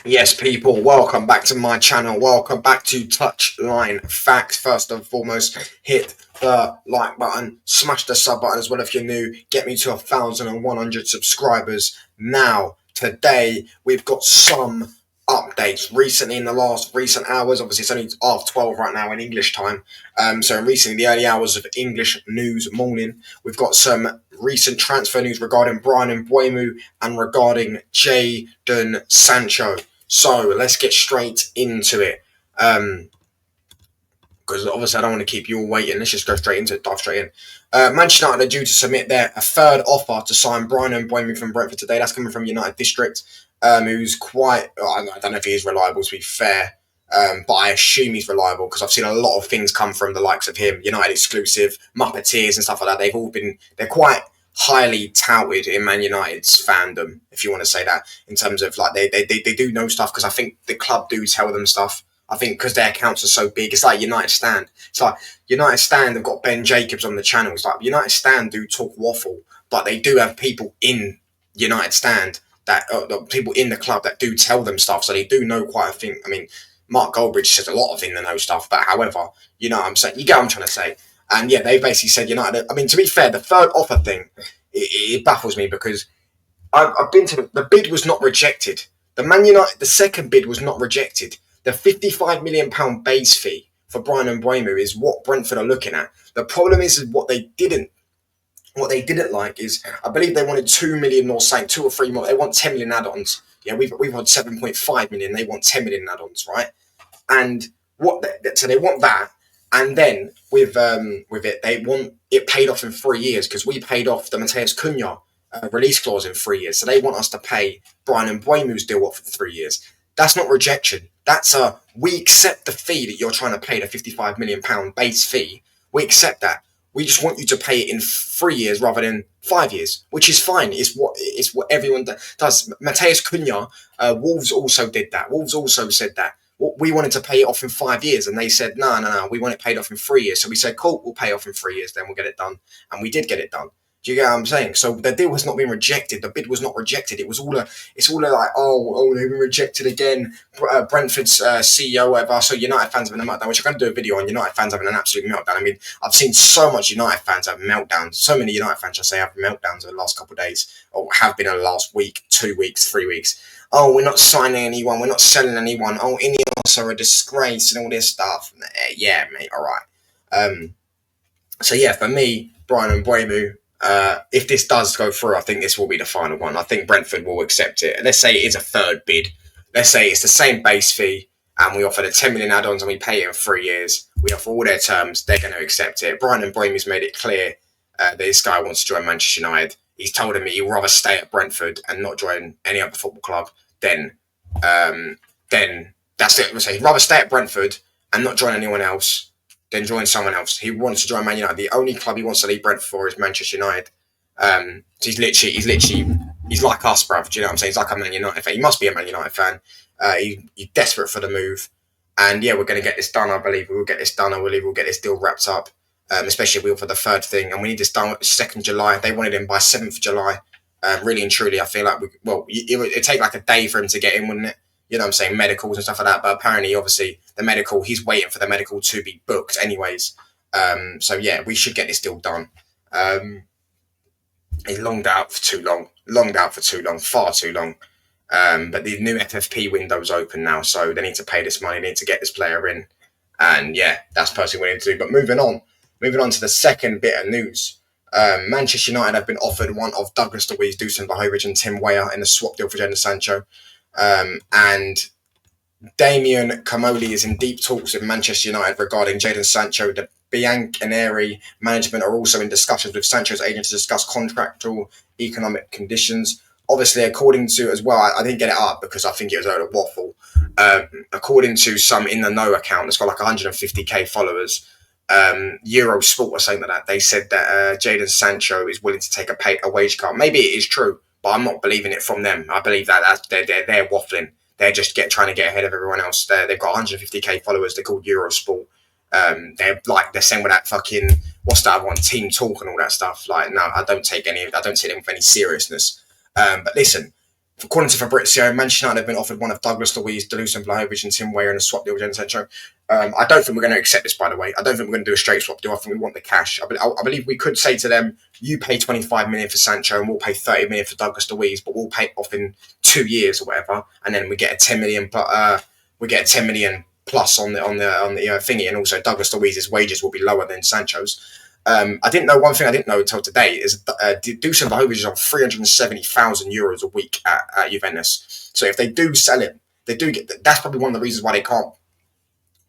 Yes, people, welcome back to my channel. Welcome back to Touchlinefacts. First and foremost, hit the like button, smash the sub button as well if you're new. Get me to 1,100 subscribers now. Today, we've got some updates recently in the last recent hours. Obviously, it's only half 12 right now in English time. So recently, the early hours of English news morning, we've got some recent transfer news regarding Brian Mbeumo and regarding Jadon Sancho. So let's get straight into it. Because obviously I don't want to keep you all waiting. Let's just go straight into it, dive straight in. Manchester United are due to submit a third offer to sign Brian Mbeumo from Brentford today. That's coming from United District, who's quite, I don't know if he is reliable to be fair, but I assume he's reliable because I've seen a lot of things come from the likes of him, United exclusive, Muppeteers and stuff like that. They're quite highly touted in Man United's fandom, if you want to say that, in terms of like they do know stuff because I think the club do tell them stuff. I think because their accounts are so big, it's like United Stand. It's like United Stand have got Ben Jacobs on the channel. It's like United Stand do talk waffle, but they do have people in United Stand that people in the club that do tell them stuff, so they do know quite a thing. I mean, Mark Goldbridge says a lot of in the know stuff, but however, you know what I'm saying, you get what I'm trying to say. And yeah, they basically said United. I mean, to be fair, the third offer thing it baffles me because I've been to the bid was not rejected. The second bid was not rejected. The £55 million base fee for Brian Mbeumo is what Brentford are looking at. The problem is what they didn't like is I believe they wanted 2 million or something, 2 or 3 more. They want 10 million add-ons. Yeah, we've had 7.5 million. They want 10 million add-ons, right? And so they want that, and then with it they want it paid off in 3 years because we paid off the Mateus Cunha release clause in 3 years. So they want us to pay Brian Mbeumo's deal off for 3 years. That's not rejection. That's we accept the fee that you're trying to pay, the £55 million base fee. We accept that. We just want you to pay it in 3 years rather than 5 years, which is fine. It's what everyone does. Mateus Cunha, Wolves also did that. Wolves also said that. We wanted to pay it off in 5 years, and they said, no, we want it paid off in 3 years. So we said, cool, we'll pay off in 3 years, then we'll get it done. And we did get it done. Do you get what I'm saying? So the deal has not been rejected. The bid was not rejected. It's all like, they've been rejected again. Brentford's CEO, whatever. So United fans having a meltdown, which I'm going to do a video on United fans having an absolute meltdown. I mean, I've seen so much United fans have meltdowns. So many United fans, I say, have meltdowns over the last couple of days, or have been in the last week, 2 weeks, 3 weeks. Oh, we're not signing anyone. We're not selling anyone. Oh, Ineos are a disgrace and all this stuff. Yeah, mate. All right. So yeah, for me, Brian Mbeumo, if this does go through, I think this will be the final one. I think Brentford will accept it. Let's say it is a third bid. Let's say it's the same base fee, and we offer the 10 million add-ons, and we pay it in 3 years. We offer all their terms. They're going to accept it. Brian Mbeumo's made it clear that this guy wants to join Manchester United. He's told him he'd rather stay at Brentford and not join any other football club then that's it. So he'd rather stay at Brentford and not join anyone else than join someone else. He wants to join Man United. The only club he wants to leave Brentford for is Manchester United. So he's like us, bruv. Do you know what I'm saying? He's like a Man United fan. He must be a Man United fan. He's desperate for the move. And yeah, we're going to get this done. I believe we will get this done. I believe we'll get this deal wrapped up. Especially if we offer the third thing. And we need this done 2nd July. They wanted him by 7th July. Really and truly, I feel like it'd take like a day for him to get in, wouldn't it? You know what I'm saying? Medicals and stuff like that. But apparently, obviously, he's waiting for the medical to be booked anyways. So yeah, we should get this deal done. He's longed out for too long, far too long. But the new FFP window's open now, so they need to pay this money, they need to get this player in. And yeah, that's personally what we need to do. But moving on to the second bit of news. Manchester United have been offered one of Douglas Luiz, Dusan Vlahovic and Tim Weah in a swap deal for Jadon Sancho. And Damien Comoli is in deep talks with Manchester United regarding Jadon Sancho. The Bianconeri management are also in discussions with Sancho's agent to discuss contractual economic conditions. Obviously, according to, as well, I didn't get it up because I think it was a load of waffle. According to some in the know account that's got like 150k followers, Eurosport was saying that they said that Jadon Sancho is willing to take a wage cut. Maybe it is true, but I'm not believing it from them. I believe that they're waffling. They're just trying to get ahead of everyone else. They've got 150k followers. They're called Eurosport. They're saying with that fucking what's that one, Team Talk and all that stuff. Like, no, I don't take them with any seriousness. But listen, According to Fabrizio, Manchester United have been offered one of Douglas Luiz, Dusan Vlahovic, and Tim Weah in a swap deal with Jadon Sancho. I don't think we're going to accept this, by the way. I don't think we're going to do a straight swap deal. I think we want the cash. I believe we could say to them, you pay 25 million for Sancho and we'll pay 30 million for Douglas Luiz, but we'll pay it off in 2 years or whatever, and then we get a 10 million. We get a 10 million plus on the thingy, and also Douglas Luiz's wages will be lower than Sancho's. I didn't know one thing I didn't know until today is Dusan Vlahovic is on €370,000 a week at Juventus. So if they do sell him, they do get. That's probably one of the reasons why they can't.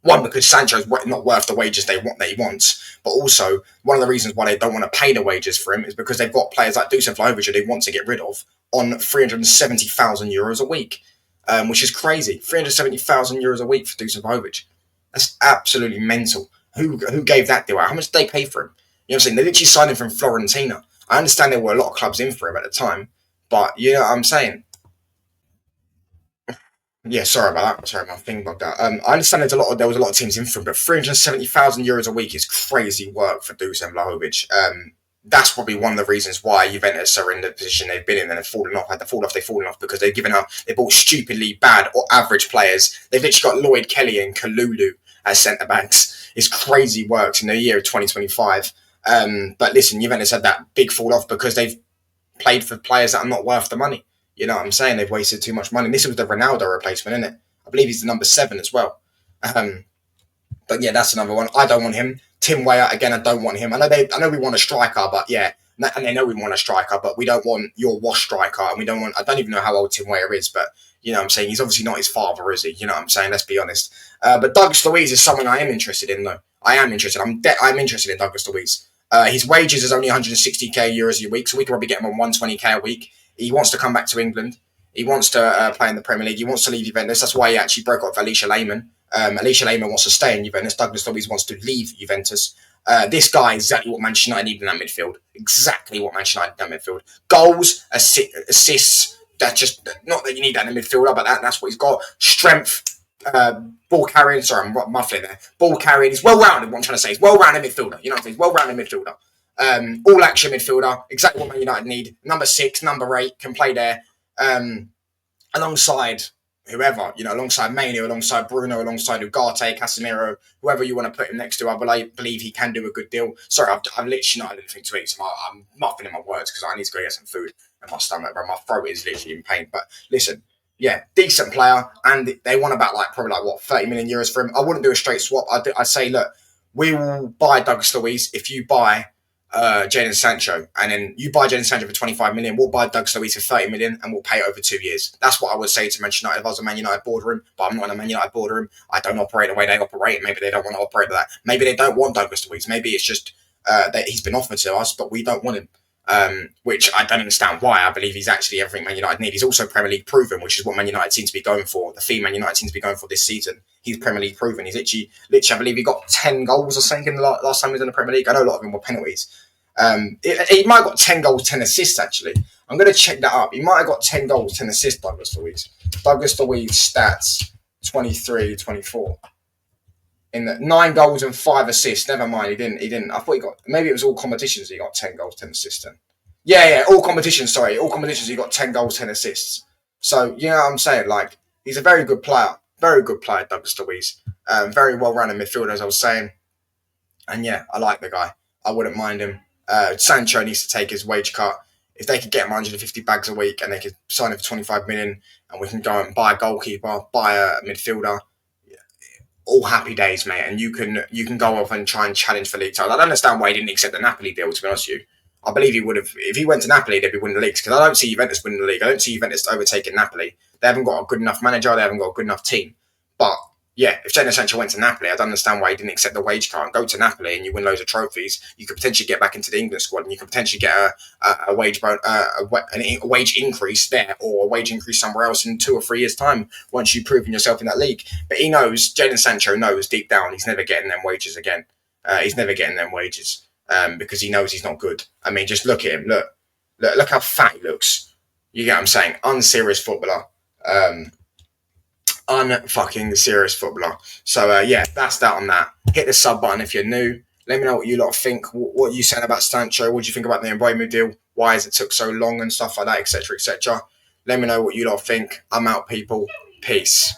One, because Sancho's not worth the wages that he wants, but also one of the reasons why they don't want to pay the wages for him is because they've got players like Dusan Vlahovic who they want to get rid of on €370,000 a week, which is crazy. €370,000 a week for Dusan Vlahovic. That's absolutely mental. Who gave that deal out? How much did they pay for him? You know what I'm saying? They literally signed him from Fiorentina. I understand there were a lot of clubs in for him at the time, but you know what I'm saying? Yeah, sorry about that. Sorry, my thing bugged out. I understand there was a lot of teams in for him, but €370,000 a week is crazy work for Dusan Vlahovic. That's probably one of the reasons why Juventus are in the position they've been in, and they've fallen off. They've fallen off because they bought stupidly bad or average players. They've literally got Lloyd Kelly and Kalulu as centre backs. It's crazy work in the year of 2025. But listen, Juventus had that big fall off because they've played for players that are not worth the money. You know what I'm saying? They've wasted too much money. And this was the Ronaldo replacement, isn't it? I believe he's the number 7 as well. But yeah, that's another one. I don't want him. Tim Weah, again, I don't want him. I know we want a striker, but yeah, and they know we want a striker, but we don't want your wash striker, and I don't even know how old Tim Weah is, but you know what I'm saying? He's obviously not his father, is he? You know what I'm saying? Let's be honest. But Douglas Luiz is someone I am interested in, though. I am interested. I'm interested in Douglas Luiz. His wages is only €160,000 a week, so we can probably get him on €120,000 a week. He wants to come back to England. He wants to play in the Premier League. He wants to leave Juventus. That's why he actually broke up with Alicia Lehmann. Alicia Lehmann wants to stay in Juventus. Douglas Luiz wants to leave Juventus. This guy is exactly what Manchester United need in that midfield. Exactly what Manchester United need in that midfield. Goals, assists. That's just not that you need that in the midfielder, but that's what he's got. Strength, ball carrying. Sorry, I'm muffling there. Ball carrying. He's well rounded. What I'm trying to say, he's well rounded midfielder. You know what I'm saying? He's well rounded midfielder. All action midfielder. Exactly what Man United need. Number 6, number 8 can play there. Alongside whoever, alongside Manu, alongside Bruno, alongside Ugarte, Casemiro, whoever you want to put him next to, I believe he can do a good deal. Sorry, I've literally not had anything to eat, so I'm muffling in my words because I need to go get some food in my stomach, bro. My throat is literally in pain. But listen, yeah, decent player, and they want about probably 30 million euros for him. I wouldn't do a straight swap. I'd say, look, we will buy Douglas Luiz if you buy Jadon Sancho, and then you buy Jadon Sancho for 25 million, we'll buy Douglas Luiz for 30 million and we'll pay it over 2 years. That's what I would say to Manchester United if I was a Man United boardroom, but I'm not in a Man United boardroom. I don't operate the way they operate. Maybe they don't want to operate like that. Maybe they don't want Douglas Luiz. Maybe it's just that he's been offered to us, but we don't want him. Which I don't understand why. I believe he's actually everything Man United need. He's also Premier League proven, which is what Man United seems to be going for. The theme Man United seems to be going for this season. He's Premier League proven. He's literally, I believe he got 10 goals or something in the last time he was in the Premier League. I know a lot of them were penalties. He might have got 10 goals, 10 assists, actually. I'm going to check that up. He might have got 10 goals, 10 assists, Douglas Luiz. Douglas Luiz stats, 23, 24. In the 9 goals and 5 assists. Never mind, he didn't. I thought he got, maybe it was all competitions he got 10 goals, 10 assists in. Yeah, all competitions, sorry. All competitions he got 10 goals, 10 assists. So, you know what I'm saying? He's a very good player. Very good player, Douglas Luiz. Very well-rounded midfielder, as I was saying. And yeah, I like the guy. I wouldn't mind him. Sancho needs to take his wage cut. If they could get him 150 bags a week and they could sign him for 25 million and we can go and buy a goalkeeper, buy a midfielder, all happy days, mate. And you can go off and try and challenge for league titles. I don't understand why he didn't accept the Napoli deal, to be honest with you. I believe he would have. If he went to Napoli, they'd be winning the leagues because I don't see Juventus winning the league. I don't see Juventus overtaking Napoli. They haven't got a good enough manager. They haven't got a good enough team. But yeah, if Jadon Sancho went to Napoli, I don't understand why he didn't accept the wage cut and go to Napoli and you win loads of trophies. You could potentially get back into the England squad and you could potentially get a wage increase there or a wage increase somewhere else in 2 or 3 years' time once you've proven yourself in that league. But Jadon Sancho knows deep down he's never getting them wages again. He's never getting them wages because he knows he's not good. I mean, just look at him. Look how fat he looks. You get what I'm saying? Unserious footballer. Unfucking serious footballer. So yeah, that's that on that. Hit the sub button if you're new. Let me know what you lot think. What are you saying about Sancho? What do you think about the Mbeumo deal? Why has it took so long and stuff like that, etc., etc. Let me know what you lot think. I'm out, people. Peace.